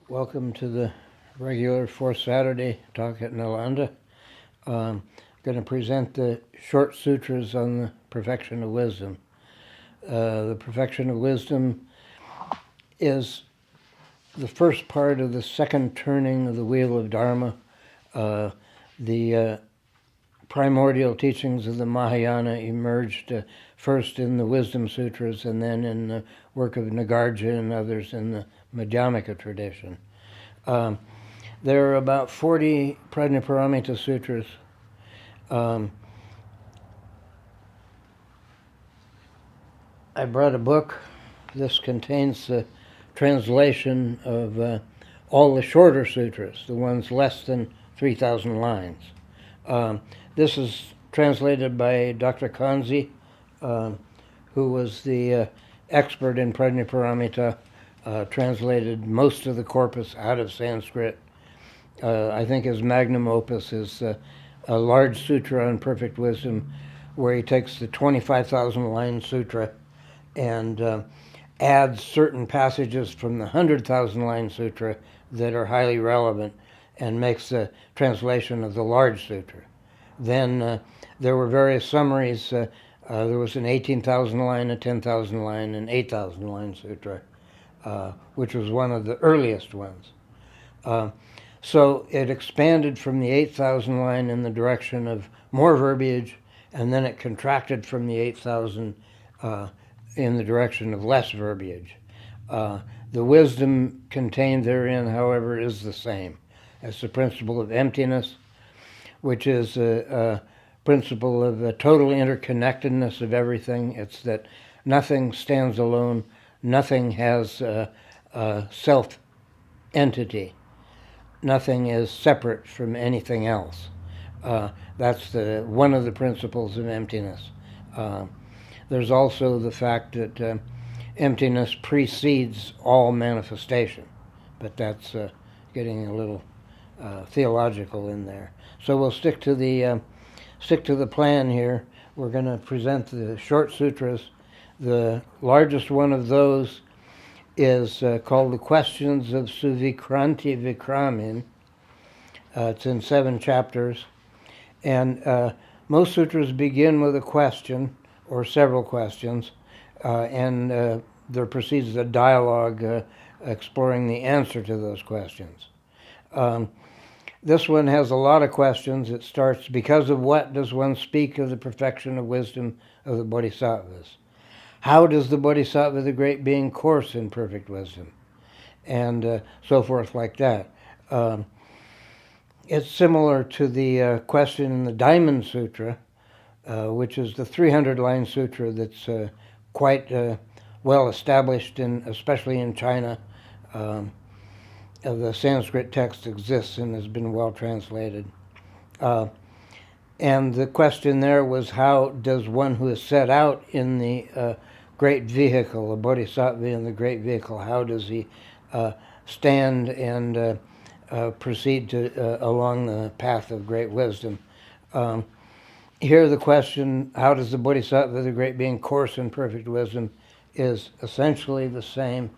Welcome to the regular fourth Saturday talk at Nalanda. I'm going to present the short sutras on the perfection of wisdom. The perfection of wisdom is the first part of the second turning of the wheel of Dharma. The primordial teachings of the Mahayana emerged first in the Wisdom Sutras and then in the work of Nagarjuna and others in the Madhyamaka tradition. There are about 40 Prajnaparamita Sutras. I brought a book. This contains the translation of all the shorter sutras, the ones less than 3,000 lines. This is translated by Dr. Kanzi, who was the expert in Prajnaparamita, translated most of the corpus out of Sanskrit. I think his magnum opus is a large sutra on perfect wisdom, where he takes the 25,000 line sutra and adds certain passages from the 100,000 line sutra that are highly relevant and makes a translation of the large sutra. Then there were various summaries. There was an 18,000 line, a 10,000 line, and 8,000 line sutra, which was one of the earliest ones. So it expanded from the 8,000 line in the direction of more verbiage, and then it contracted from the 8,000 in the direction of less verbiage. The wisdom contained therein, however, is the same. It's the principle of emptiness, which is a principle of the total interconnectedness of everything. It's that nothing stands alone, nothing has a self-entity, nothing is separate from anything else. That's one of the principles of emptiness. There's also the fact that emptiness precedes all manifestation, but that's getting a little theological in there. So we'll stick to the plan here. We're going to present the short sutras. The largest one of those is called the Questions of Suvikranti Vikramin. It's in 7 chapters, and most sutras begin with a question or several questions, and there proceeds a dialogue exploring the answer to those questions. This one has a lot of questions. It starts, because of what does one speak of the perfection of wisdom of the bodhisattvas? How does the bodhisattva, the great being, course in perfect wisdom? And so forth like that. It's similar to the question in the Diamond Sutra, which is the 300-line sutra that's quite well established, especially in China. The Sanskrit text exists and has been well translated. And the question there was, how does one who is set out in the great vehicle, a bodhisattva in the great vehicle, how does he stand and proceed along the path of great wisdom? Here the question, how does the bodhisattva, the great being, course in perfect wisdom, is essentially the same.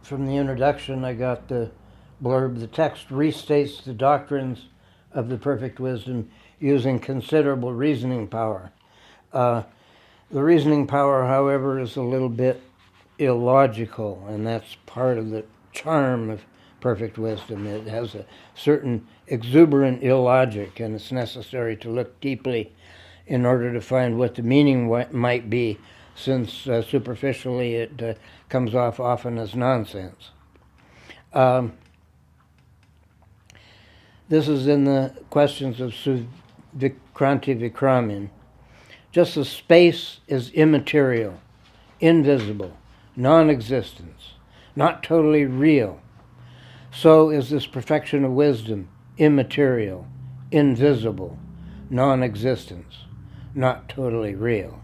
From the introduction, I got the blurb. The text restates the doctrines of the perfect wisdom using considerable reasoning power. The reasoning power, however, is a little bit illogical, and that's part of the charm of perfect wisdom. It has a certain exuberant illogic, and it's necessary to look deeply in order to find what the meaning might be, since superficially it comes off often as nonsense. This is in the Questions of Suvikranti Vikramin. Just as space is immaterial, invisible, non-existence, not totally real, so is this perfection of wisdom immaterial, invisible, non-existence, not totally real.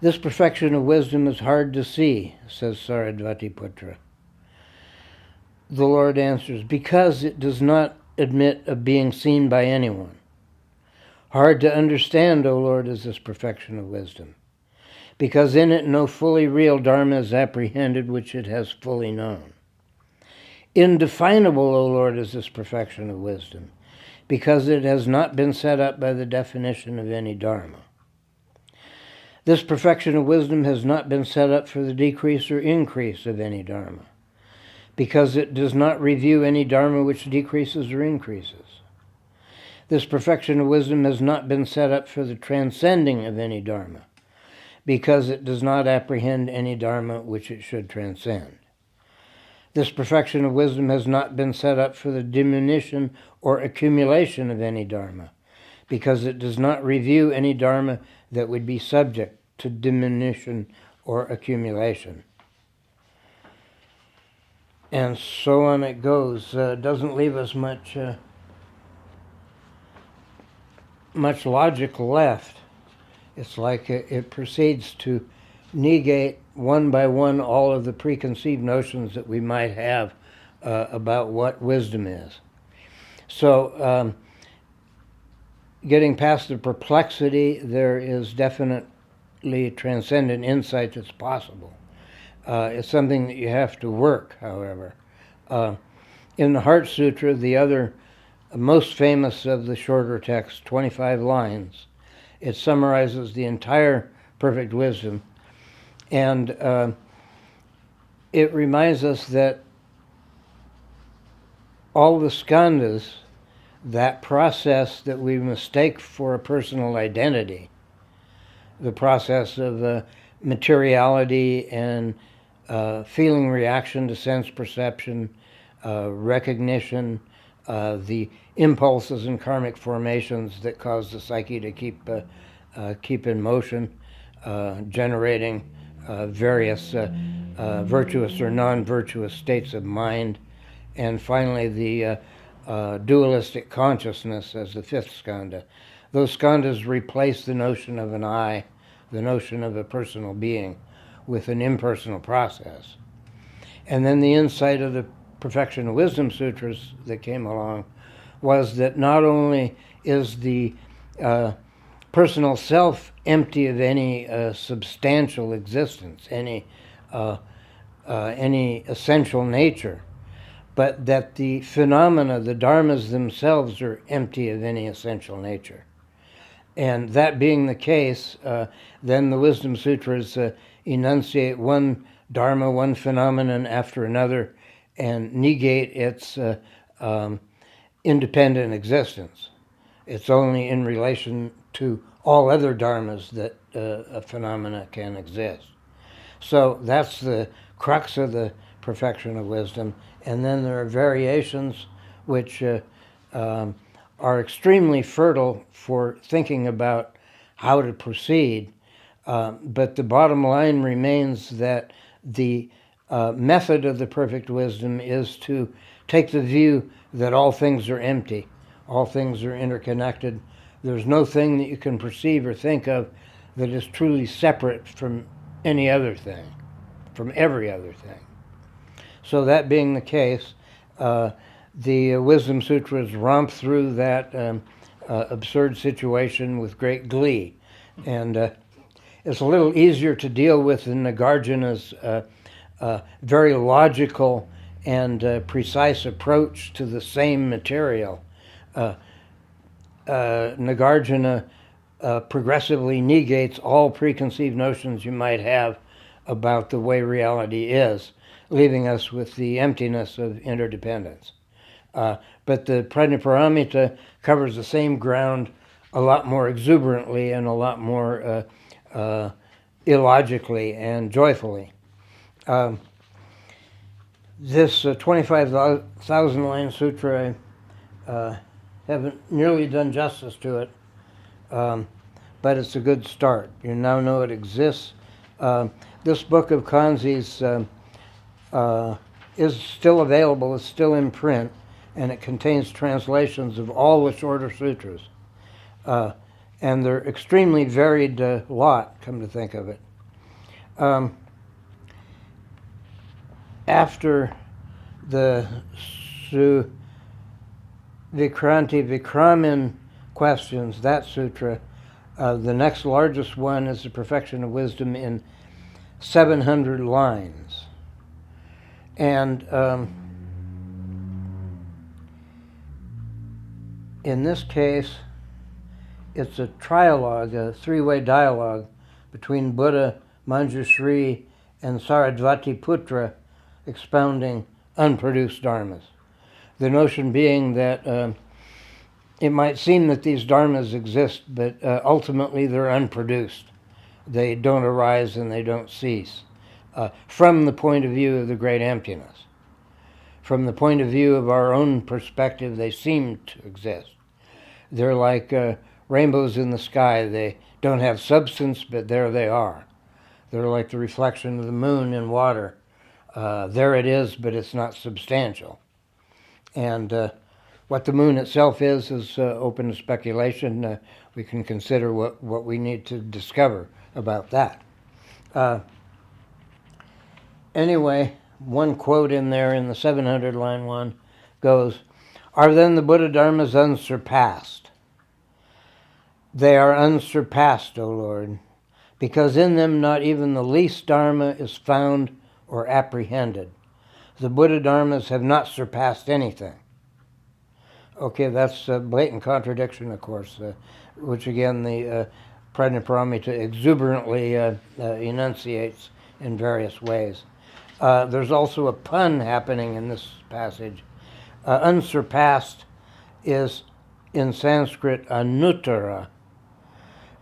This perfection of wisdom is hard to see, says Saradvatiputra. The Lord answers, because it does not admit of being seen by anyone. Hard to understand, O Lord, is this perfection of wisdom, because in it no fully real Dharma is apprehended which it has fully known. Indefinable, O Lord, is this perfection of wisdom, because it has not been set up by the definition of any Dharma. This perfection of wisdom has not been set up for the decrease or increase of any Dharma, because it does not review any Dharma which decreases or increases. This perfection of wisdom has not been set up for the transcending of any Dharma, because it does not apprehend any Dharma which it should transcend. This perfection of wisdom has not been set up for the diminution or accumulation of any Dharma, because it does not review any Dharma that would be subject to diminution or accumulation. And so on it goes. Doesn't leave us much logic left. It's like it proceeds to negate one by one all of the preconceived notions that we might have about what wisdom is. So getting past the perplexity, there is definitely transcendent insight that's possible. It's something that you have to work, however. In the Heart Sutra, the other most famous of the shorter texts, 25 lines, it summarizes the entire perfect wisdom, and it reminds us that all the skandhas, that process that we mistake for a personal identity, the process of materiality and feeling reaction to sense perception, recognition, the impulses and karmic formations that cause the psyche to keep in motion, generating various virtuous or non-virtuous states of mind, and finally the dualistic consciousness as the fifth skandha. Those skandhas replace the notion of an I, the notion of a personal being, with an impersonal process. And then the insight of the Perfection of Wisdom Sutras that came along was that not only is the personal self empty of any substantial existence, any essential nature, but that the phenomena, the dharmas themselves, are empty of any essential nature. And that being the case, then the Wisdom Sutras enunciate one dharma, one phenomenon after another, and negate its independent existence. It's only in relation to all other dharmas that a phenomena can exist. So that's the crux of the perfection of wisdom. And then there are variations which are extremely fertile for thinking about how to proceed. But the bottom line remains that the method of the perfect wisdom is to take the view that all things are empty, all things are interconnected. There's no thing that you can perceive or think of that is truly separate from any other thing, from every other thing. So that being the case, the Wisdom Sutras romp through that absurd situation with great glee. And it's a little easier to deal with than Nagarjuna's very logical and precise approach to the same material. Nagarjuna progressively negates all preconceived notions you might have about the way reality is, leaving us with the emptiness of interdependence. But the Prajnaparamita covers the same ground a lot more exuberantly and a lot more illogically and joyfully. This 25,000-line sutra, I haven't nearly done justice to it, but it's a good start. You now know it exists. This book of Kanzi's is still available, it's still in print, and it contains translations of all the shorter sutras. And they're extremely varied lot, come to think of it. After the Vikranti Vikramin questions, that sutra. The next largest one is the Perfection of Wisdom in 700 lines. And in this case, it's a trialogue, a three-way dialogue between Buddha, Manjushri, and Saradvati Putra expounding unproduced dharmas. The notion being that it might seem that these dharmas exist, but ultimately they're unproduced. They don't arise and they don't cease. From the point of view of the great emptiness. From the point of view of our own perspective, they seem to exist. They're like rainbows in the sky. They don't have substance, but there they are. They're like the reflection of the moon in water. There it is, but it's not substantial. And what the moon itself is open to speculation. We can consider what we need to discover about that. Anyway, one quote in there in the 700-line one goes, "Are then the Buddha Dharmas unsurpassed? They are unsurpassed, O Lord, because in them not even the least dharma is found or apprehended. The Buddha Dharmas have not surpassed anything." Okay, that's a blatant contradiction, of course, which again the Prajnaparamita exuberantly enunciates in various ways. There's also a pun happening in this passage. Unsurpassed is in Sanskrit anuttara,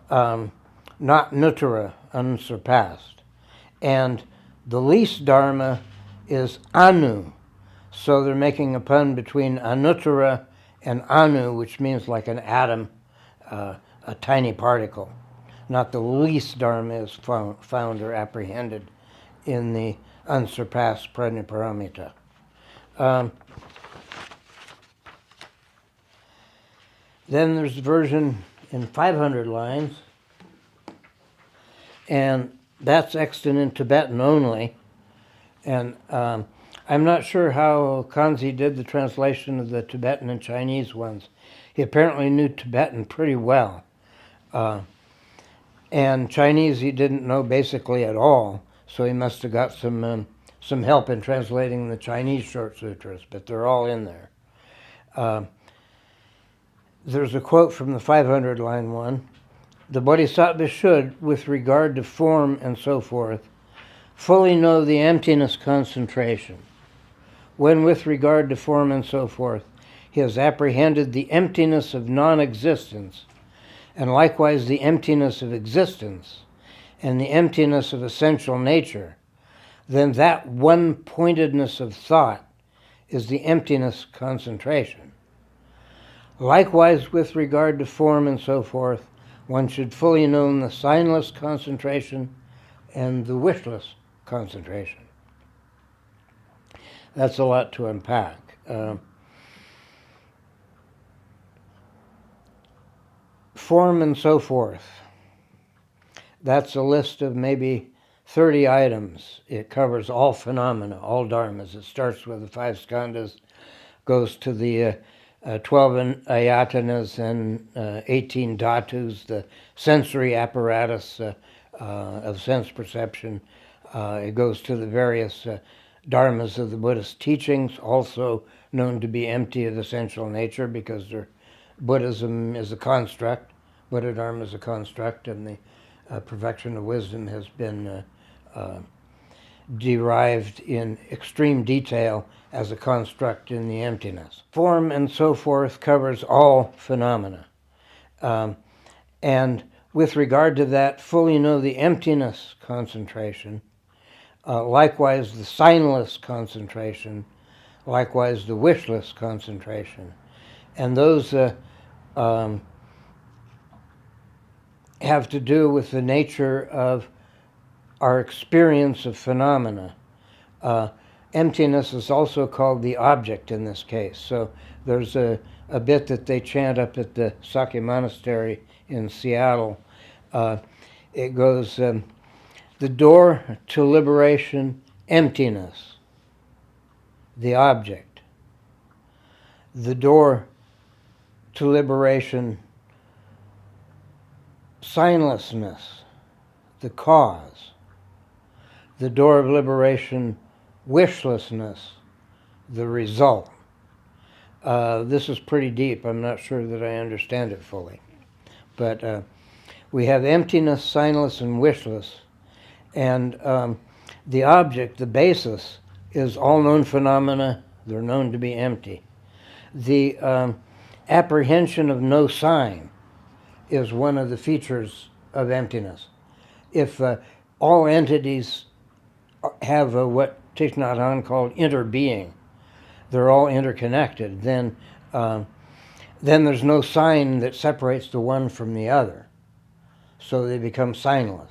not nuttara, unsurpassed. And the least dharma is anu. So they're making a pun between anuttara and anu, which means like an atom, a tiny particle. Not the least dharma is found or apprehended in the unsurpassed Prajnaparamita. Then there's a version in 500 lines, and that's extant in Tibetan only. And I'm not sure how Kanzi did the translation of the Tibetan and Chinese ones. He apparently knew Tibetan pretty well. And Chinese he didn't know basically at all, so he must have got some help in translating the Chinese short sutras, but they're all in there. There's a quote from the 500-line one. "The Bodhisattva should, with regard to form and so forth, fully know the emptiness concentration. When with regard to form and so forth, he has apprehended the emptiness of non-existence, and likewise the emptiness of existence, and the emptiness of essential nature, then that one-pointedness of thought is the emptiness concentration. Likewise, with regard to form and so forth, one should fully know the signless concentration and the wishless concentration." That's a lot to unpack. Form and so forth. That's a list of maybe 30 items. It covers all phenomena, all dharmas. It starts with the 5 skandhas, goes to the 12 ayatanas and 18 dhatus, the sensory apparatus of sense perception. It goes to the various dharmas of the Buddhist teachings, also known to be empty of essential nature because Buddhism is a construct, Buddha Dharma is a construct, and the perfection of wisdom has been derived in extreme detail as a construct in the emptiness. Form and so forth covers all phenomena. And with regard to that, fully know the emptiness concentration, likewise the signless concentration, likewise the wishless concentration. And those have to do with the nature of our experience of phenomena. Emptiness is also called the object in this case. So there's a bit that they chant up at the Sakya Monastery in Seattle. It goes, "The door to liberation, emptiness, the object. The door to liberation, signlessness, the cause. The door of liberation, wishlessness, the result. This is pretty deep. I'm not sure that I understand it fully. But we have emptiness, signless, and wishless. And the object, the basis, is all known phenomena. They're known to be empty. The apprehension of no sign is one of the features of emptiness. If all entities have what Thich Nhat Hanh called interbeing, they're all interconnected, then there's no sign that separates the one from the other. So they become signless.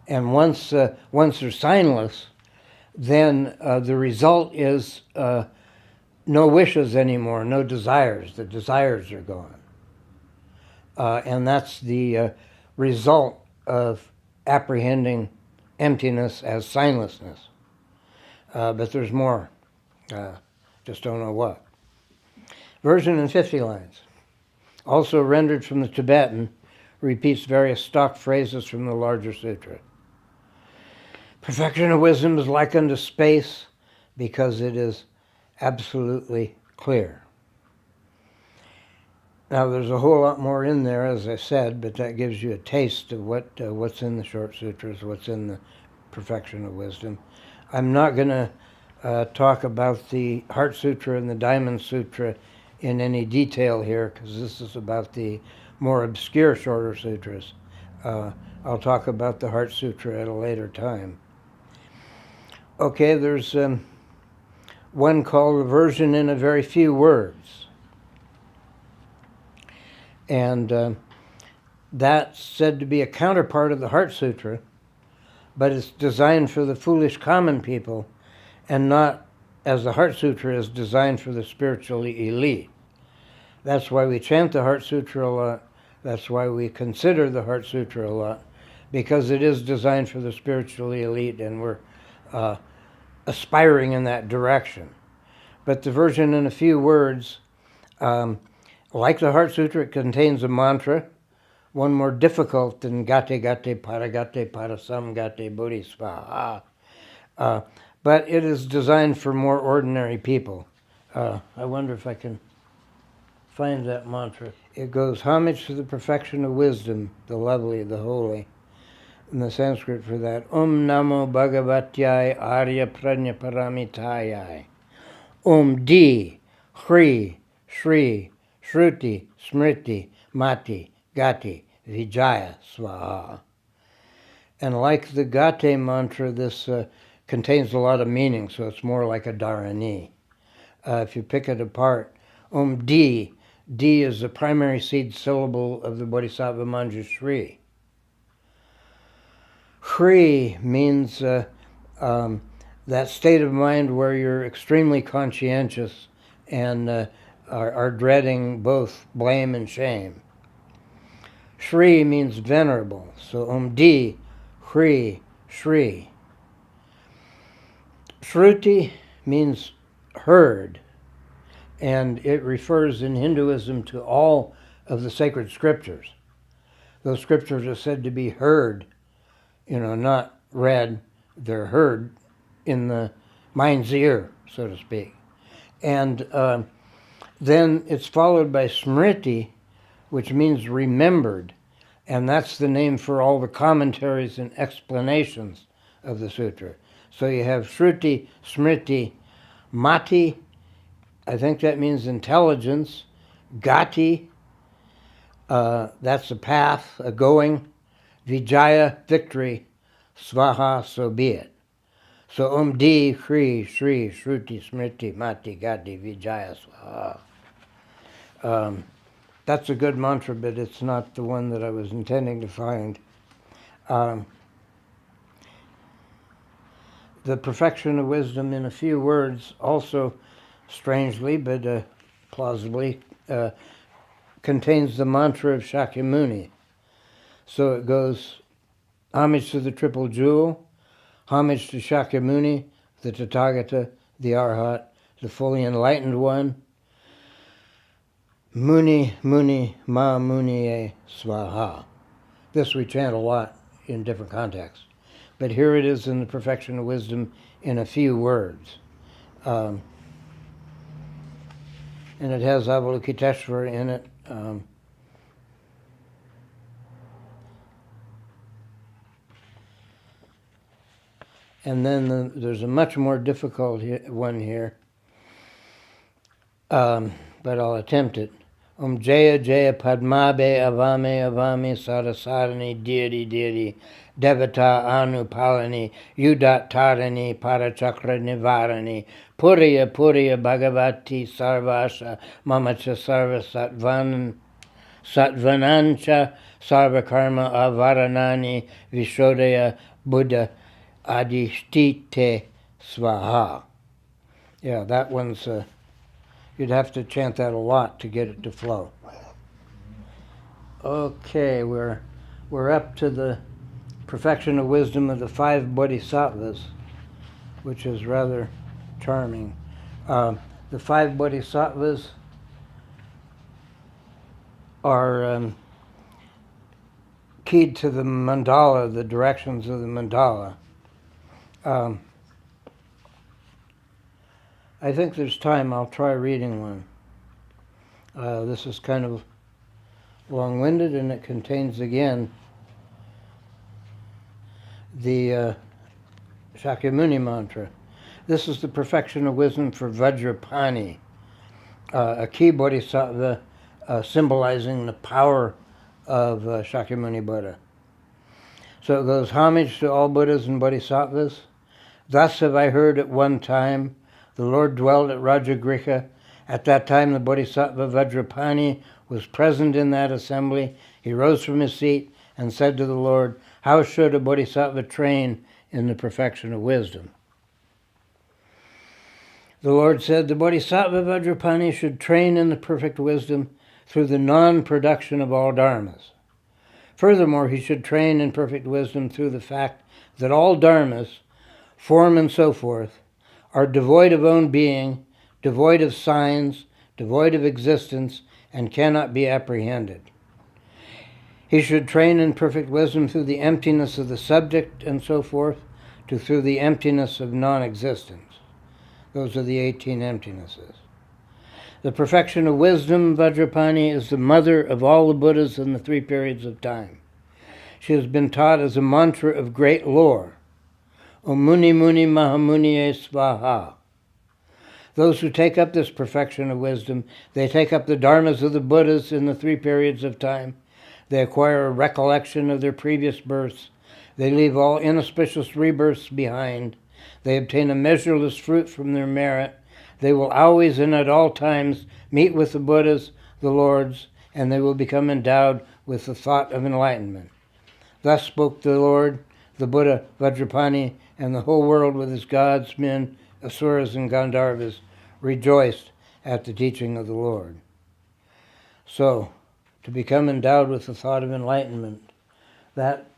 And once they're signless, then the result is no wishes anymore, no desires. The desires are gone. And that's the result of apprehending emptiness as signlessness. But there's more. Just don't know what. Version in 50 lines. Also rendered from the Tibetan, repeats various stock phrases from the larger sutra. Perfection of wisdom is like unto space because it is absolutely clear. Now, there's a whole lot more in there, as I said, but that gives you a taste of what's in the short sutras, what's in the perfection of wisdom. I'm not going to talk about the Heart Sutra and the Diamond Sutra in any detail here, because this is about the more obscure shorter sutras. I'll talk about the Heart Sutra at a later time. Okay, there's one called Reversion in a Very Few Words. And that's said to be a counterpart of the Heart Sutra, but it's designed for the foolish common people and not as the Heart Sutra is designed for the spiritually elite. That's why we chant the Heart Sutra a lot. That's why we consider the Heart Sutra a lot, because it is designed for the spiritually elite and we're aspiring in that direction. But the version in a few words, like the Heart Sutra, it contains a mantra, one more difficult than Gate Gate Paragate Parasam Gate Bodhisvaha. But it is designed for more ordinary people. I wonder if I can find that mantra. It goes, homage to the perfection of wisdom, the lovely, the holy. And the Sanskrit for that, Om Namo Bhagavatyai Arya Prajnaparamita. Om Di, Hri, Shri, Shruti, Smriti, Mati, Gati, Vijaya, Svaha. And like the Gate mantra, this contains a lot of meaning, so it's more like a dharani. If you pick it apart, Om Di, Di is the primary seed syllable of the Bodhisattva mantra Shri. Hri means that state of mind where you're extremely conscientious and are dreading both blame and shame. Shri means venerable, so Om Di, Hri, Shri. Shruti means heard, and it refers in Hinduism to all of the sacred scriptures. Those scriptures are said to be heard, not read, they're heard in the mind's ear, so to speak. And then it's followed by Smriti, which means remembered, and that's the name for all the commentaries and explanations of the sutra. So you have Shruti, Smriti, Mati, I think that means intelligence, Gati, that's a path, a going, Vijaya, victory, Svaha, so be it. So Om Di, Hri, Shri, Shruti, Smriti, Mati, Gati, Vijaya, Svaha. That's a good mantra, but it's not the one that I was intending to find. The perfection of wisdom in a few words also, strangely but plausibly, contains the mantra of Shakyamuni. So it goes, homage to the triple jewel, homage to Shakyamuni, the Tathagata, the Arhat, the fully enlightened one. Muni, Muni, Ma Muniye Svaha. This we chant a lot in different contexts. But here it is in the perfection of wisdom in a few words. And it has Avalokiteshvara in it. And then there's a much more difficult one here, but I'll attempt it. Om Jaya Jaya Padmabe Avame Avame Sarasarani Deity Devata Anupalani Yudat Tarani Parachakra Nivarani Puriya Puriya Bhagavati Sarvasha Mamacha Sarva Satvanancha Sarvakarma Avaranani Vishodaya Buddha Adhishtite Svaha. Yeah, that one's, you'd have to chant that a lot to get it to flow. Okay, we're up to the perfection of wisdom of the 5 bodhisattvas, which is rather charming. The 5 bodhisattvas are keyed to the mandala, the directions of the mandala. I think there's time. I'll try reading one. This is kind of long-winded, and it contains, again, the Shakyamuni mantra. This is the perfection of wisdom for Vajrapani, a key bodhisattva symbolizing the power of Shakyamuni Buddha. So it goes, homage to all Buddhas and bodhisattvas. Thus have I heard at one time, the Lord dwelled at Rajagriha. At that time the bodhisattva Vajrapani was present in that assembly. He rose from his seat and said to the Lord, how should a bodhisattva train in the perfection of wisdom? The Lord said, the bodhisattva Vajrapani should train in the perfect wisdom through the non-production of all dharmas. Furthermore, he should train in perfect wisdom through the fact that all dharmas, form and so forth, are devoid of own being, devoid of signs, devoid of existence, and cannot be apprehended. He should train in perfect wisdom through the emptiness of the subject and so forth, through the emptiness of non-existence. Those are the 18 emptinesses. The perfection of wisdom, Vajrapani, is the mother of all the Buddhas in the 3 periods of time. She has been taught as a mantra of great lore. Om Muni Muni Mahamuniye Svaha. Those who take up this perfection of wisdom, they take up the dharmas of the Buddhas in the 3 periods of time. They acquire a recollection of their previous births. They leave all inauspicious rebirths behind. They obtain a measureless fruit from their merit. They will always and at all times meet with the Buddhas, the Lords, and they will become endowed with the thought of enlightenment. Thus spoke the Lord, the Buddha, Vajrapani, and the whole world with its gods, men, asuras, and Gandharvas rejoiced at the teaching of the Lord. So, to become endowed with the thought of enlightenment, that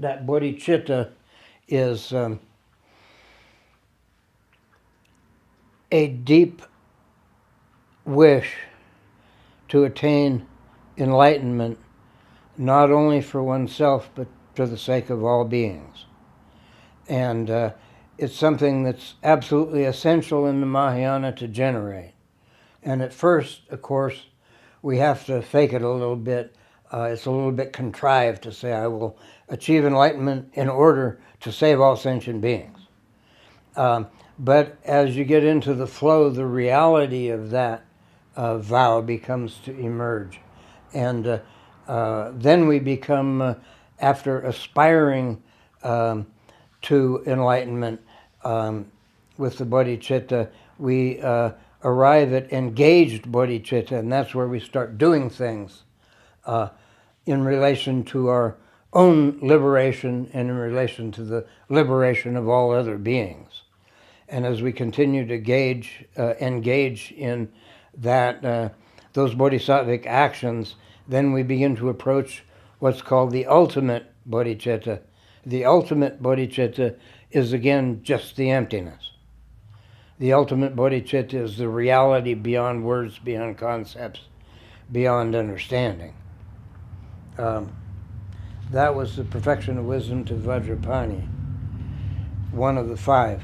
bodhicitta is a deep wish to attain enlightenment, not only for oneself, but for the sake of all beings. And it's something that's absolutely essential in the Mahayana to generate. And at first, of course, we have to fake it a little bit. It's a little bit contrived to say, I will achieve enlightenment in order to save all sentient beings. But as you get into the flow, the reality of that vow becomes to emerge. And then we become, after aspiring to enlightenment with the bodhicitta, we arrive at engaged bodhicitta, and that's where we start doing things in relation to our own liberation and in relation to the liberation of all other beings. And as we continue to engage in that, those bodhisattvic actions, then we begin to approach what's called the ultimate bodhicitta. The ultimate bodhicitta is, again, just the emptiness. The ultimate bodhicitta is the reality beyond words, beyond concepts, beyond understanding. That was the perfection of wisdom to Vajrapani, one of the 5.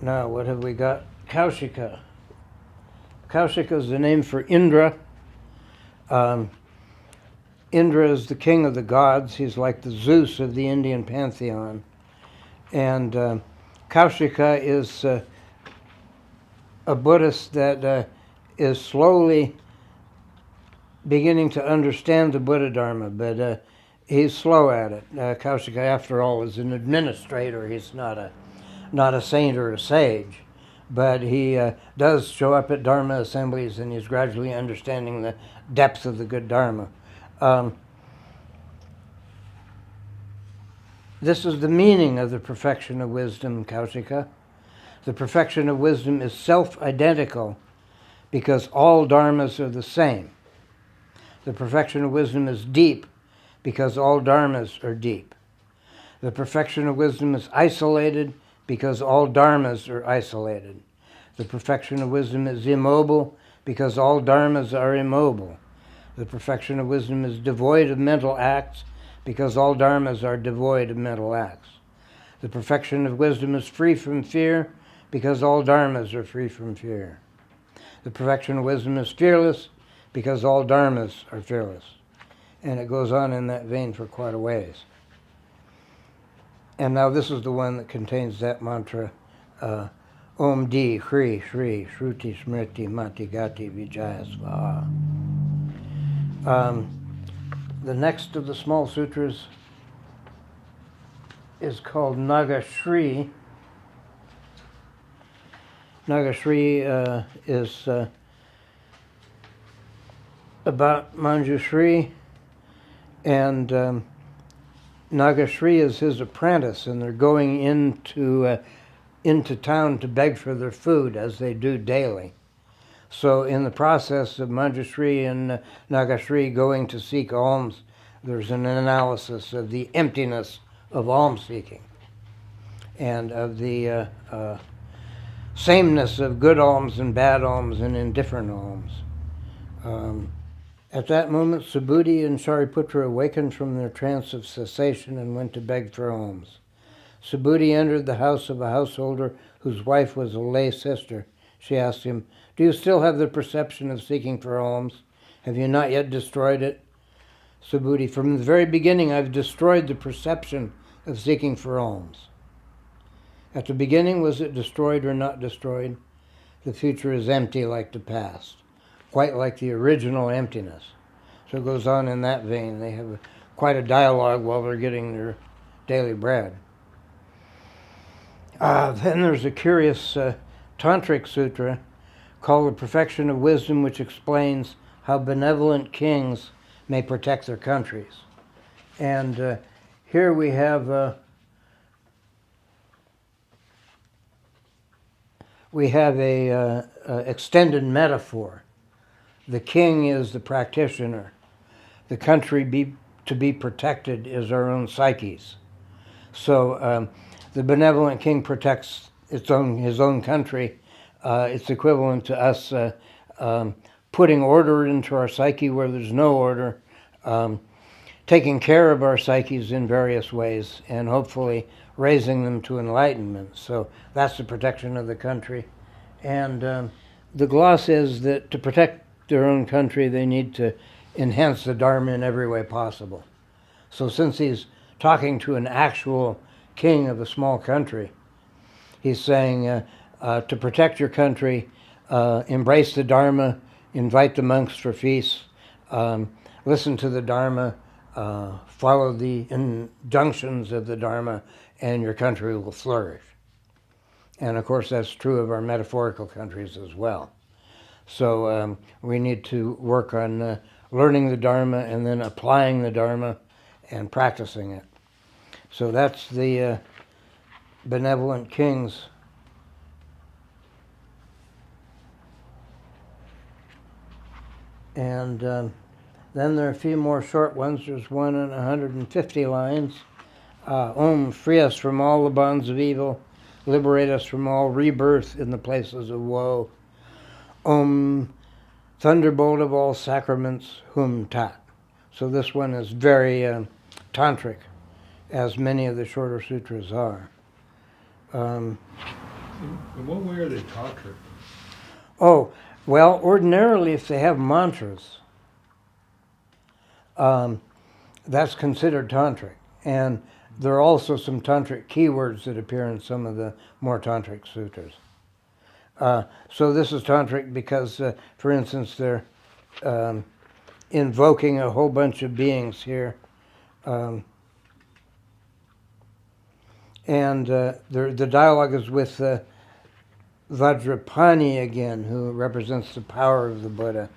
Now, what have we got? Kaushika. Kaushika is the name for Indra. Indra is the king of the gods. He's like the Zeus of the Indian pantheon. And Kaushika is a Buddhist that is slowly beginning to understand the Buddha Dharma, but he's slow at it. Kaushika, after all, is an administrator. He's not a saint or a sage, but he does show up at Dharma assemblies, and he's gradually understanding the depth of the good Dharma. This is the meaning of the perfection of wisdom, Kaushika. The perfection of wisdom is self-identical because all dharmas are the same. The perfection of wisdom is deep because all dharmas are deep. The perfection of wisdom is isolated because all dharmas are isolated. The perfection of wisdom is immobile because all dharmas are immobile. The perfection of wisdom is devoid of mental acts because all dharmas are devoid of mental acts. The perfection of wisdom is free from fear because all dharmas are free from fear. The perfection of wisdom is fearless because all dharmas are fearless. And it goes on in that vein for quite a ways. And now this is the one that contains that mantra, Om Di Hri Shri Shruti Smriti Mati Gati Vijaya Svaha. The next of the small sutras is called Nagashri. Nagashri is about Manjushri, and Nagashri is his apprentice, and they're going into town to beg for their food, as they do daily. So in the process of Manjushri and Nagashri going to seek alms, there's an analysis of the emptiness of alms-seeking and of the sameness of good alms and bad alms and indifferent alms. At that moment, Subhuti and Shariputra awakened from their trance of cessation and went to beg for alms. Subhuti entered the house of a householder whose wife was a lay sister. She asked him, "Do you still have the perception of seeking for alms? Have you not yet destroyed it?" Subhuti, "From the very beginning I've destroyed the perception of seeking for alms." At the beginning, was it destroyed or not destroyed? The future is empty like the past, quite like the original emptiness. So it goes on in that vein. They have quite a dialogue while they're getting their daily bread. Then there's a curious tantric sutra called The Perfection of Wisdom, which explains how benevolent kings may protect their countries. And here we have a extended metaphor. The king is the practitioner. The country to be protected is our own psyches. So the benevolent king protects his own country. It's equivalent to us putting order into our psyche where there's no order, taking care of our psyches in various ways, and hopefully raising them to enlightenment. So that's the protection of the country. And the gloss is that to protect their own country, they need to enhance the Dharma in every way possible. So since he's talking to an actual king of a small country, he's saying to protect your country, embrace the Dharma, invite the monks for feasts, listen to the Dharma, follow the injunctions of the Dharma, and your country will flourish. And of course that's true of our metaphorical countries as well. So we need to work on learning the Dharma and then applying the Dharma and practicing it. So that's the benevolent kings. And then there are a few more short ones. There's one in 150 lines. Om, free us from all the bonds of evil, liberate us from all rebirth in the places of woe. Om, thunderbolt of all sacraments, Hum Tat. So this one is very tantric, as many of the shorter sutras are. In what way are they tantric? Oh, well, ordinarily if they have mantras, that's considered tantric. And there are also some tantric keywords that appear in some of the more tantric sutras. So this is tantric because, for instance, they're invoking a whole bunch of beings here. And the dialogue is with Vajrapani again, who represents the power of the Buddha,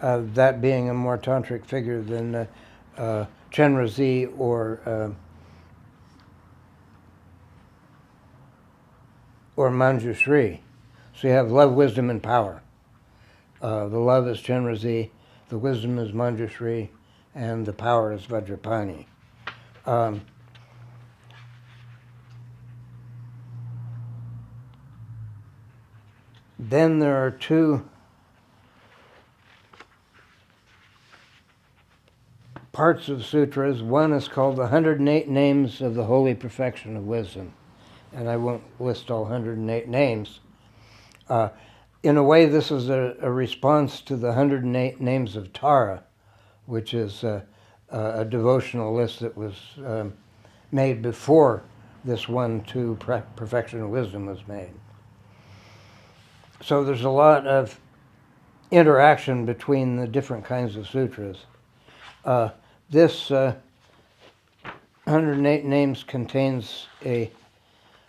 that being a more tantric figure than Chenrezig or Manjushri. So you have love, wisdom, and power. The love is Chenrezig, the wisdom is Manjushri, and the power is Vajrapani. Then there are two parts of sutras. One is called the 108 Names of the Holy Perfection of Wisdom. And I won't list all 108 names. In a way, this is a response to the 108 Names of Tara, which is a devotional list that was made before this one to Perfection of Wisdom was made. So there's a lot of interaction between the different kinds of sutras. This 108 names contains a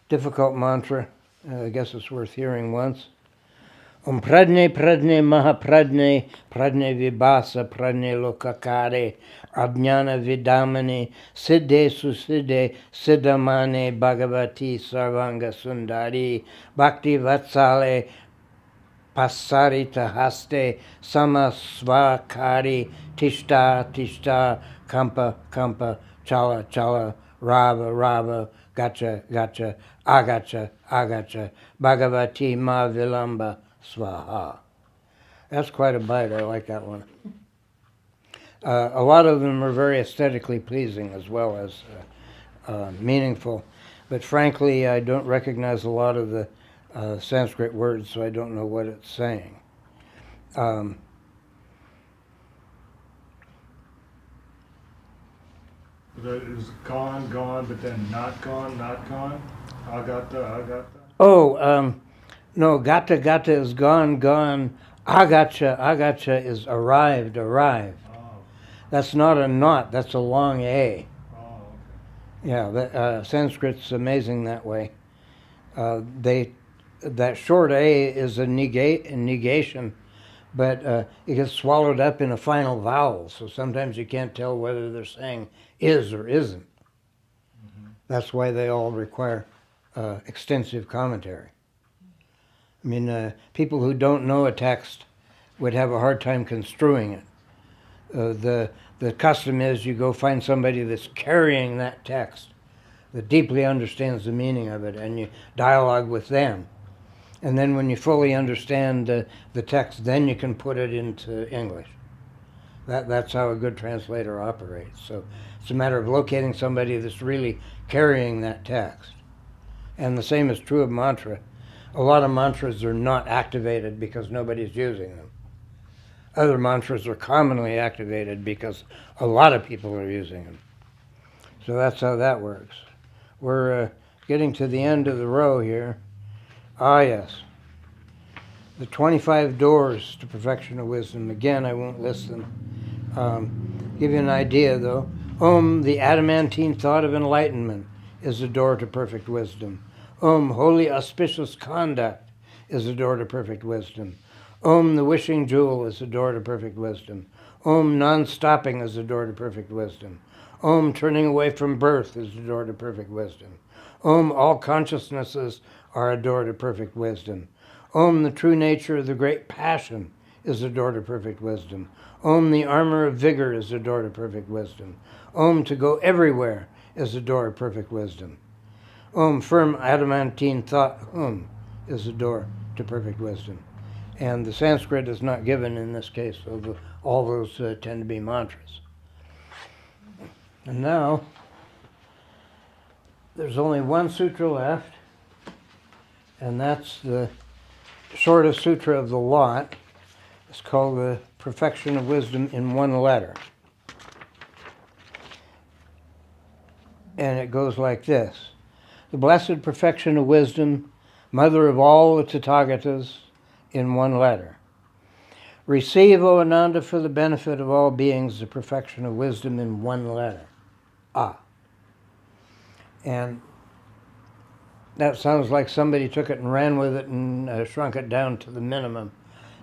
difficult mantra. I guess it's worth hearing once. Om Pradne Pradne Mahapradne Pradne Vibhasa Pradne Lokakare Abhyana Vidamane Siddhe Susiddhe Siddhamane Bhagavati Sarvanga Sundari Bhakti Vatsale Pasarita Haste Samasvakari Tishta Tishta Kampa Kampa Chala Chala Rava Rava Gacha Gacha Agacha Agacha Bhagavati Ma Vilamba Swaha. That's quite a bite. I like that one. A lot of them are very aesthetically pleasing as well as meaningful. But frankly, I don't recognize a lot of the Sanskrit words, so I don't know what it's saying. It was gone, gone, but then not gone, not gone. Agata, agata. Oh, no, gata, gata is gone, gone. Agacha, agacha is arrived, arrived. Oh. That's not a not, that's a long A. Oh, okay. Yeah, Sanskrit's amazing that way. That short A is a negation, but it gets swallowed up in a final vowel, so sometimes you can't tell whether they're saying is or isn't. Mm-hmm. That's why they all require extensive commentary. I mean, people who don't know a text would have a hard time construing it. The custom is you go find somebody that's carrying that text, that deeply understands the meaning of it, and you dialogue with them. And then when you fully understand the text, then you can put it into English. That's how a good translator operates. So it's a matter of locating somebody that's really carrying that text. And the same is true of mantra. A lot of mantras are not activated because nobody's using them. Other mantras are commonly activated because a lot of people are using them. So that's how that works. We're getting to the end of the row here. Ah, yes. The 25 doors to perfection of wisdom. Again, I won't list them. Give you an idea, though. Om, the adamantine thought of enlightenment, is the door to perfect wisdom. Om, holy auspicious conduct, is the door to perfect wisdom. Om, the wishing jewel, is the door to perfect wisdom. Om, non-stopping, is the door to perfect wisdom. Om, turning away from birth, is the door to perfect wisdom. Om, all consciousnesses are a door to perfect wisdom. Om, the true nature of the great passion, is the door to perfect wisdom. Om, the armor of vigor, is the door to perfect wisdom. Om, to go everywhere, is the door of perfect wisdom. Om, firm adamantine thought, is the door to perfect wisdom. And the Sanskrit is not given in this case, so all those tend to be mantras. And now, there's only one sutra left, and that's the shortest sutra of the lot. It's called the Perfection of Wisdom in One Letter. And it goes like this. The Blessed Perfection of Wisdom, Mother of all the Tathagatas, in one letter. Receive, O Ananda, for the benefit of all beings, the perfection of wisdom in one letter. Ah. And that sounds like somebody took it and ran with it and shrunk it down to the minimum.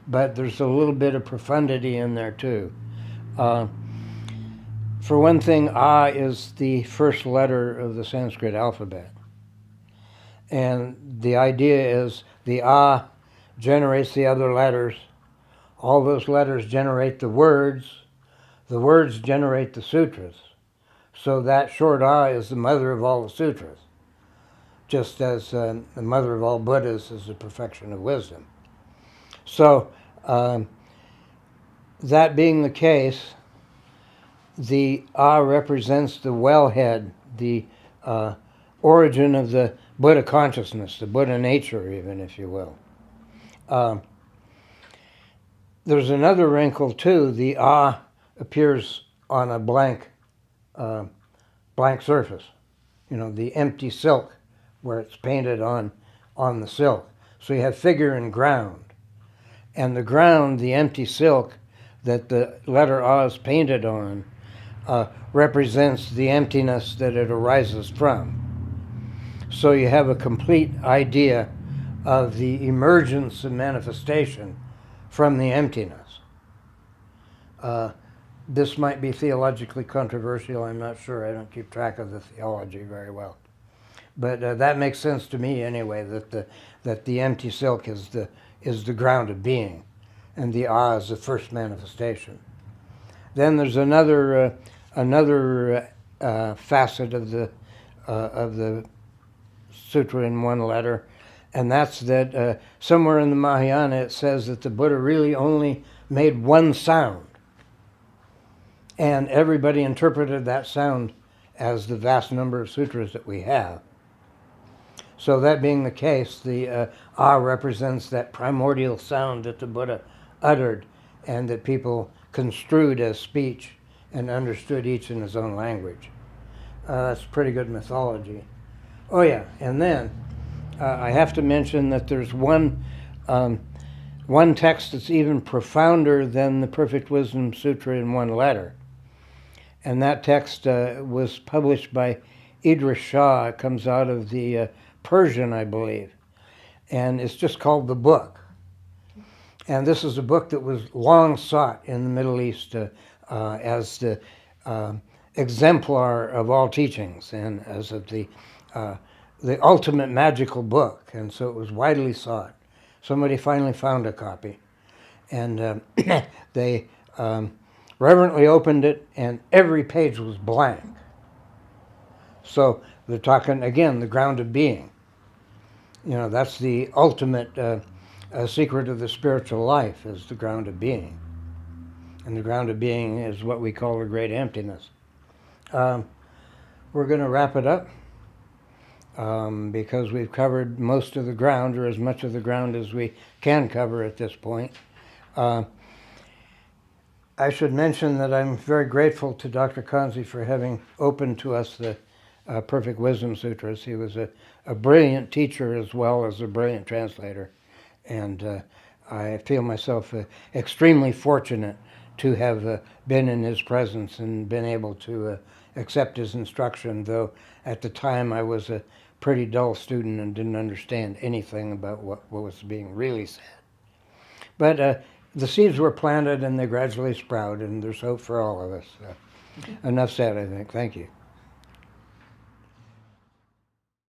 But there's a little bit of profundity in there too. For one thing, A is the first letter of the Sanskrit alphabet. And the idea is the A generates the other letters. All those letters generate the words generate the sutras. So that short A is the mother of all the sutras, just as the mother of all Buddhas is the perfection of wisdom. So, that being the case, the A represents the wellhead, the origin of the Buddha consciousness, the Buddha nature even, if you will. There's another wrinkle too. The A appears on a blank surface. You know, the empty silk where it's painted on the silk. So you have figure and ground. And the ground, the empty silk that the letter A is painted on, represents the emptiness that it arises from. So you have a complete idea of the emergence and manifestation from the emptiness. This might be theologically controversial, I'm not sure. I don't keep track of the theology very well. But that makes sense to me anyway, that the empty silk is the ground of being, and the A is the first manifestation. Then there's another facet of the sutra in one letter, and that's that somewhere in the Mahayana it says that the Buddha really only made one sound, and everybody interpreted that sound as the vast number of sutras that we have. So that being the case, the A represents that primordial sound that the Buddha uttered and that people construed as speech and understood each in his own language. That's pretty good mythology. Oh yeah, and then I have to mention that there's one text that's even profounder than the Perfect Wisdom Sutra in one letter. And that text was published by Idris Shah. It comes out of the Persian, I believe. And it's just called The Book. And this is a book that was long sought in the Middle East as the exemplar of all teachings and as of the ultimate magical book. And so it was widely sought. Somebody finally found a copy. And they reverently opened it, and every page was blank. So they're talking, again, the ground of being. You know, that's the ultimate secret of the spiritual life, is the ground of being. And the ground of being is what we call the great emptiness. We're going to wrap it up because we've covered most of the ground, or as much of the ground as we can cover at this point. I should mention that I'm very grateful to Dr. Kanzi for having opened to us the Perfect Wisdom Sutras. He was a brilliant teacher as well as a brilliant translator. And I feel myself extremely fortunate to have been in his presence and been able to accept his instruction, though at the time I was a pretty dull student and didn't understand anything about what was being really said. But the seeds were planted and they gradually sprouted, and there's hope for all of us. Enough said, I think. Thank you.